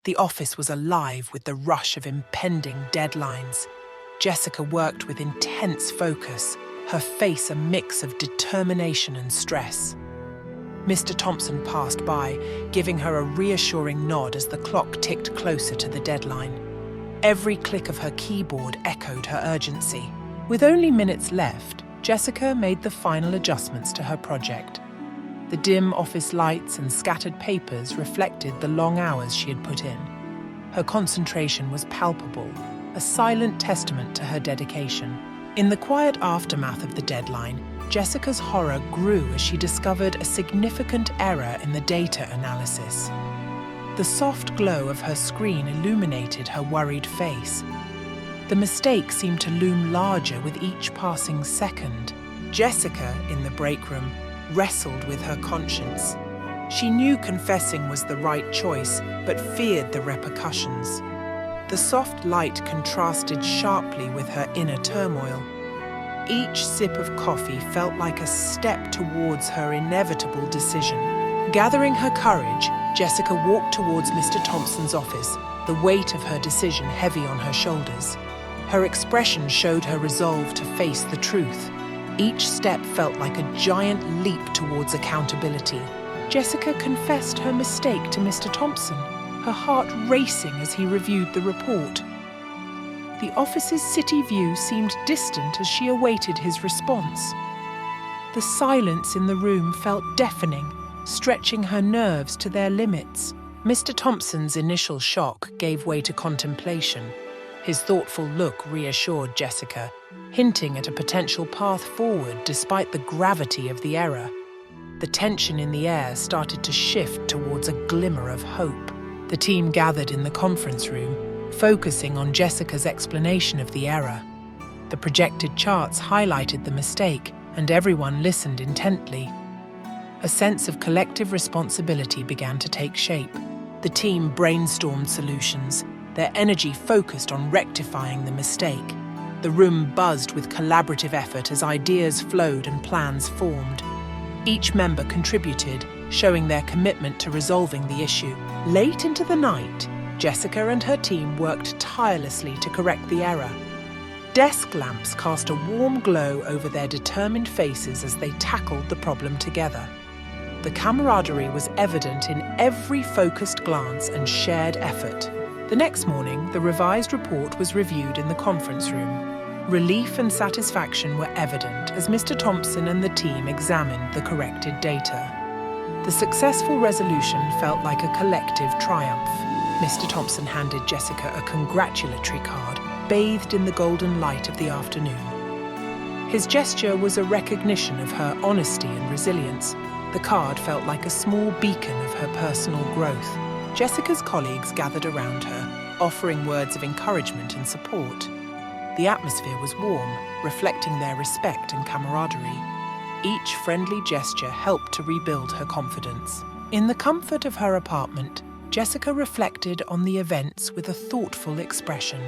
The office was alive with the rush of impending deadlines. Jessica worked with intense focus, her face a mix of determination and stress. Mr. Thompson passed by, giving her a reassuring nod as the clock ticked closer to the deadline. Every click of her keyboard echoed her urgency. With only minutes left, Jessica made the final adjustments to her project. The dim office lights and scattered papers reflected the long hours she had put in. Her concentration was palpable, a silent testament to her dedication. In the quiet aftermath of the deadline, Jessica's horror grew as she discovered a significant error in the data analysis. The soft glow of her screen illuminated her worried face. The mistake seemed to loom larger with each passing second. Jessica, in the break room, wrestled with her conscience. She knew confessing was the right choice, but feared the repercussions. The soft light contrasted sharply with her inner turmoil. Each sip of coffee felt like a step towards her inevitable decision. Gathering her courage, Jessica walked towards Mr. Thompson's office, the weight of her decision heavy on her shoulders. Her expression showed her resolve to face the truth. Each step felt like a giant leap towards accountability. Jessica confessed her mistake to Mr. Thompson, her heart racing as he reviewed the report. The office's city view seemed distant as she awaited his response. The silence in the room felt deafening, stretching her nerves to their limits. Mr. Thompson's initial shock gave way to contemplation. His thoughtful look reassured Jessica, hinting at a potential path forward despite the gravity of the error. The tension in the air started to shift towards a glimmer of hope. The team gathered in the conference room, focusing on Jessica's explanation of the error. The projected charts highlighted the mistake, and everyone listened intently. A sense of collective responsibility began to take shape. The team brainstormed solutions, their energy focused on rectifying the mistake. The room buzzed with collaborative effort as ideas flowed and plans formed. Each member contributed, showing their commitment to resolving the issue. Late into the night, Jessica and her team worked tirelessly to correct the error. Desk lamps cast a warm glow over their determined faces as they tackled the problem together. The camaraderie was evident in every focused glance and shared effort. The next morning, the revised report was reviewed in the conference room. Relief and satisfaction were evident as Mr. Thompson and the team examined the corrected data. The successful resolution felt like a collective triumph. Mr. Thompson handed Jessica a congratulatory card, bathed in the golden light of the afternoon. His gesture was a recognition of her honesty and resilience. The card felt like a small beacon of her personal growth. Jessica's colleagues gathered around her, offering words of encouragement and support. The atmosphere was warm, reflecting their respect and camaraderie. Each friendly gesture helped to rebuild her confidence. In the comfort of her apartment, Jessica reflected on the events with a thoughtful expression.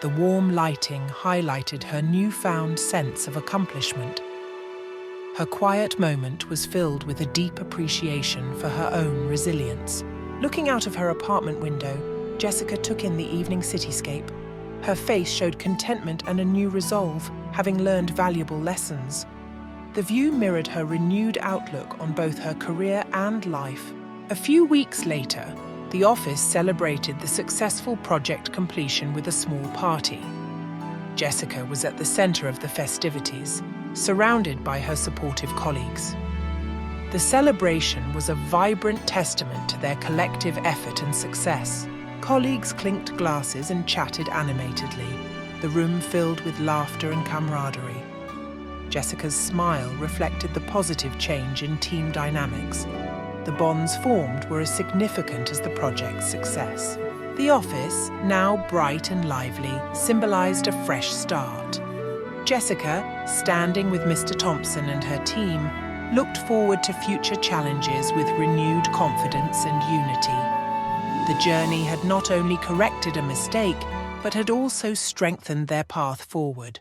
The warm lighting highlighted her newfound sense of accomplishment. Her quiet moment was filled with a deep appreciation for her own resilience. Looking out of her apartment window, Jessica took in the evening cityscape. Her face showed contentment and a new resolve, having learned valuable lessons. The view mirrored her renewed outlook on both her career and life. A few weeks later, the office celebrated the successful project completion with a small party. Jessica was at the center of the festivities, surrounded by her supportive colleagues. The celebration was a vibrant testament to their collective effort and success. Colleagues clinked glasses and chatted animatedly, the room filled with laughter and camaraderie. Jessica's smile reflected the positive change in team dynamics. The bonds formed were as significant as the project's success. The office, now bright and lively, symbolized a fresh start. Jessica, standing with Mr. Thompson and her team, looked forward to future challenges with renewed confidence and unity. The journey had not only corrected a mistake, but had also strengthened their path forward.